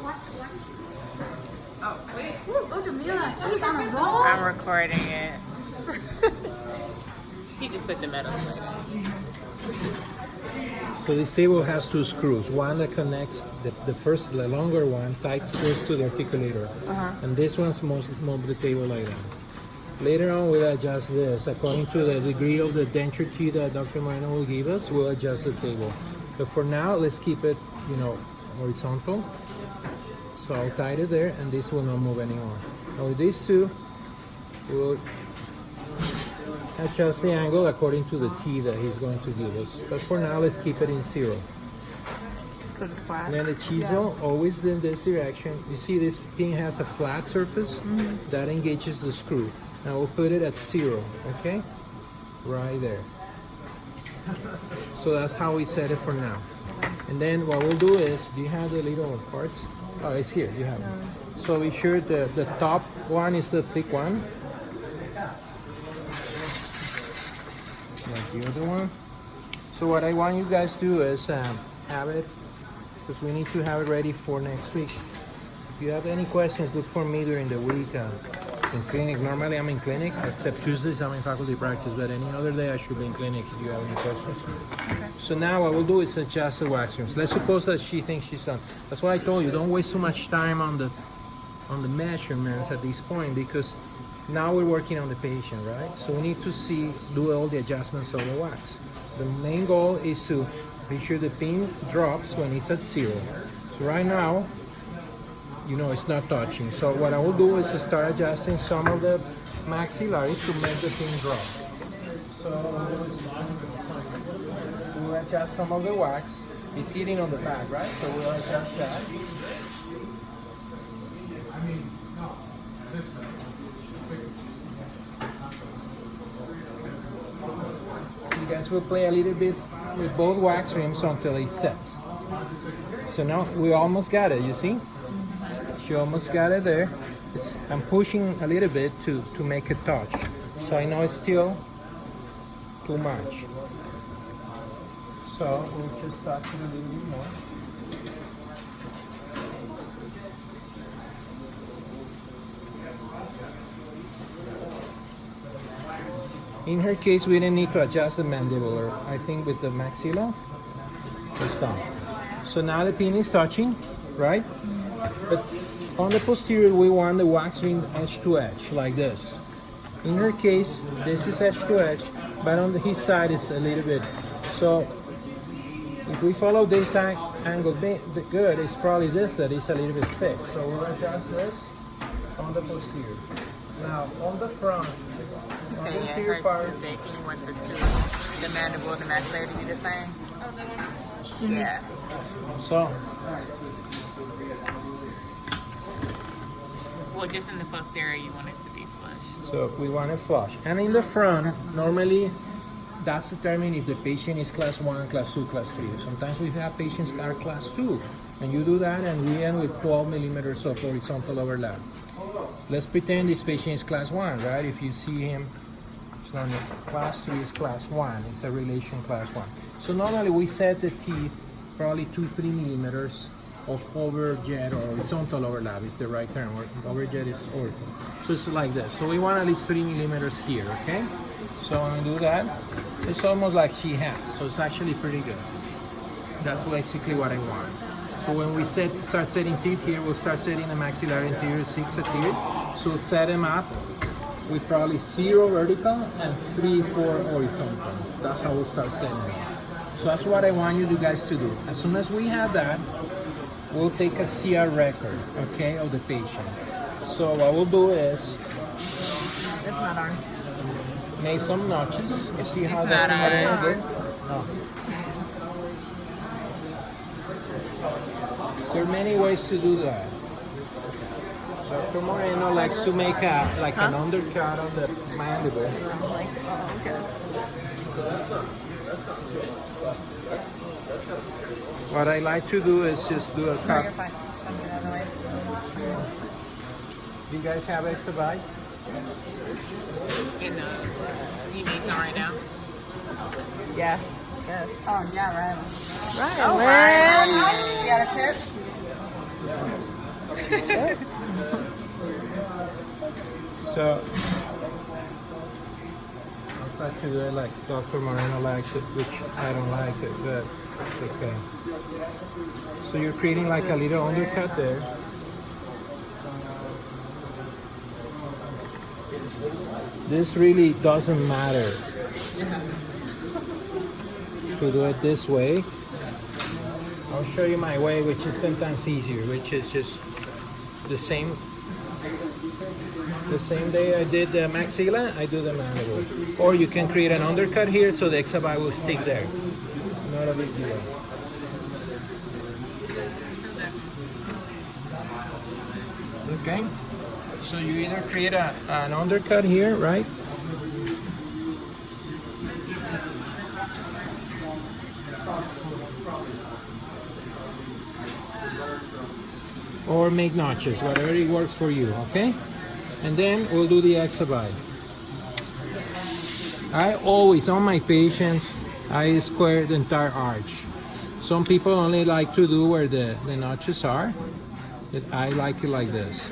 Oh, wait. Oh, Jamila, she's on a roll. I'm recording it. He just put the metal plate on. So this table has two screws. One that connects the longer one, tight screws to the articulator. And this one's move the table like that. Later on, we'll adjust this. According to the degree of the denture teeth that Dr. Moreno will give us, we'll adjust the table. But for now, let's keep it, horizontal. So I'll tie it there, and this will not move anymore. Now with these two, we'll adjust the angle according to the teeth that he's going to give us. But for now, let's keep it in 0. So it's flat? And then the chisel, always in this direction. You see this pin has a flat surface? That engages the screw. Now we'll put it at 0, okay? Right there. So that's how we set it for now. And then what we'll do is, do you have the little parts? Oh, it's here, you have it. So be sure the top one is the thick one. Like the other one. So what I want you guys to do is have it, because we need to have it ready for next week. If you have any questions, look for me during the week in clinic. Normally I'm in clinic, except Tuesdays I'm in faculty practice, but any other day I should be in clinic if you have any questions. Okay. So now what we'll do is adjust the wax rims. Let's suppose that she thinks she's done. That's what I told you, don't waste too much time on the measurements at this point, because now we're working on the patient, right? So we need to do all the adjustments of the wax. The main goal is to be sure the pin drops when it's at 0. So right now, it's not touching. So what I will do is start adjusting some of the maxillaries to make the pin drop. So we'll adjust some of the wax. It's hitting on the back, right? So we'll adjust that. You guys will play a little bit with both wax rims until it sets. So now we almost got it, you see? She almost got it there. I'm pushing a little bit to make it touch. So I know it's still too much. So we'll just touch it a little bit more. In her case, we didn't need to adjust the mandibular. I think with the maxilla, it's done. So now the pin is touching, right? But on the posterior, we want the wax ring edge to edge, like this. In her case, this is edge to edge, but on his side, it's a little bit. So if we follow this angle good, it's probably this that is a little bit thick. So we'll adjust this on the posterior. Now, on the front, You say hers is too thick, and you want the mandible and the maxillary to be the same? Oh, that one? Yeah. So, well, just in the posterior, you want it to be flush. So we want it flush. And in the front, normally, that's determined if the patient is class 1, class 2, class 3. Sometimes we have patients that are class 2. And you do that, and we end with 12 millimeters of horizontal overlap. Let's pretend this patient is class 1, right? If you see him, it's not class 3 is class 1. It's a relation class 1. So normally we set the teeth probably 2-3 millimeters of overjet or horizontal overlap is the right term. Overjet is ortho. So it's like this. So we want at least 3 millimeters here, okay? So I'm gonna do that. It's almost like she has, so it's actually pretty good. That's basically what I want. So when we start setting teeth here, we'll start setting the maxillary anterior 6 a teeth. So we'll set them up with probably 0 vertical and 3-4 horizontal. That's how we'll start setting them. So that's what I want you guys to do. As soon as we have that, we'll take a CR record, okay, of the patient. So what we'll do is It's not on. make some notches. You see how It's that not on. No. There are many ways to do that. Dr. Moreno likes to make an undercut of the mandible. What I like to do is just do a cut. Do you guys have extra bite? You need some right now? Yeah. Yes. Oh, yeah, right. Right. You got a tip? So I'll try to do it like Dr. Moreno likes it, which I don't like it, but it's okay. So you're creating like a little undercut there. This really doesn't matter to do it this way. I'll show you my way, which is 10 times easier, which is just the same day I did the maxilla, I do the mandible. Or you can create an undercut here so the exabyte will stick there. Not a big deal. Okay, so you either create an undercut here, right? Or make notches, whatever it works for you, okay? And then we'll do the exabyte. I always, on my patients, I square the entire arch. Some people only like to do where the notches are. I like it like this.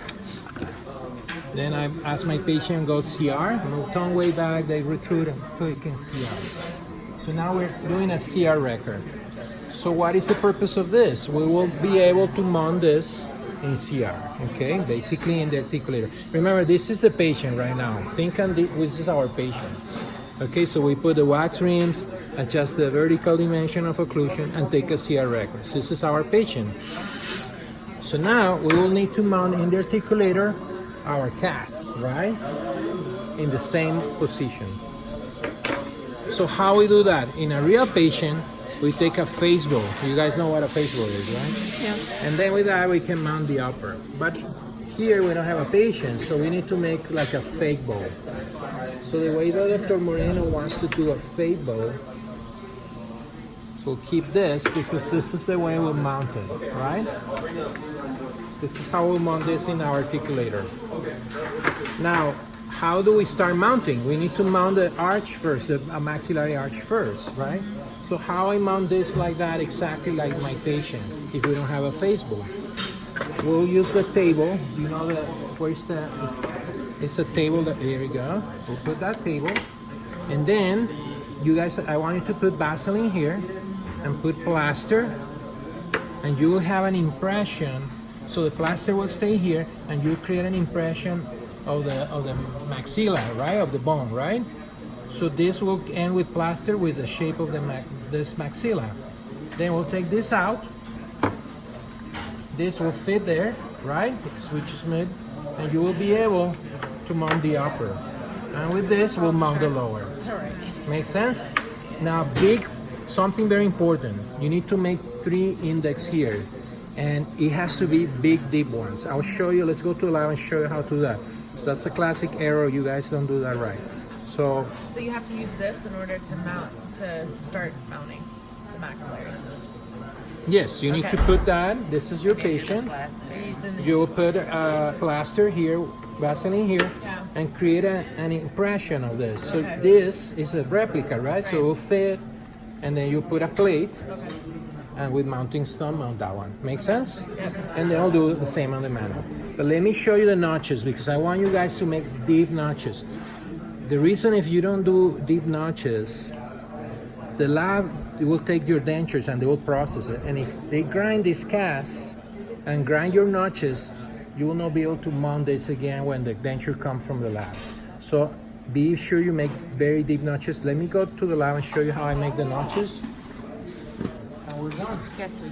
Then I ask my patient go CR, move tongue way back, they retrude until you can CR. So now we're doing a CR record. So what is the purpose of this? We will be able to mount this in CR, okay? Basically in the articulator. Remember, this is the patient right now. Think on this is our patient. Okay, so we put the wax rims, adjust the vertical dimension of occlusion, and take a CR record. So this is our patient. So now we will need to mount in the articulator our cast, right? In the same position. So how we do that? In a real patient, we take a face bow. You guys know what a face bow is, right? Yeah. And then with that, we can mount the upper. But here we don't have a patient, so we need to make like a fake bow. So the way that Dr. Moreno wants to do a fake bow, so we'll keep this because this is the way we'll mount it, right? This is how we'll mount this in our articulator. Now, how do we start mounting? We need to mount the arch first, a maxillary arch first, right? So how I mount this like that, exactly like my patient, if we don't have a face bow. We'll use the table. You know where's the, it's a table that, here we go. We'll put that table. And then, you guys, I want you to put Vaseline here and put plaster. And you will have an impression. So the plaster will stay here and you create an impression of the maxilla, right? Of the bone, right? So this will end with plaster with the shape of this maxilla. Then we'll take this out. This will fit there, right? Which is mid, and you will be able to mount the upper. And with this, we'll mount the lower. Make sense? Now, something very important. You need to make 3 index here, and it has to be big, deep ones. I'll show you. Let's go to the lab and show you how to do that. So that's a classic error. You guys don't do that right. So you have to use this in order to start mounting the maxillary. Yes, you need to put that. This is your patient. You will put a plaster here, Vaseline here, and create an impression of this. So this is a replica, right? So it will fit, and then you put a plate, and with mounting stone, mount that one. Make sense? And then I'll do the same on the manual. But let me show you the notches because I want you guys to make deep notches. The reason if you don't do deep notches, the lab will take your dentures and they will process it. And if they grind these casts and grind your notches, you will not be able to mount this again when the denture comes from the lab. So be sure you make very deep notches. Let me go to the lab and show you how I make the notches. And we're done. Yes, we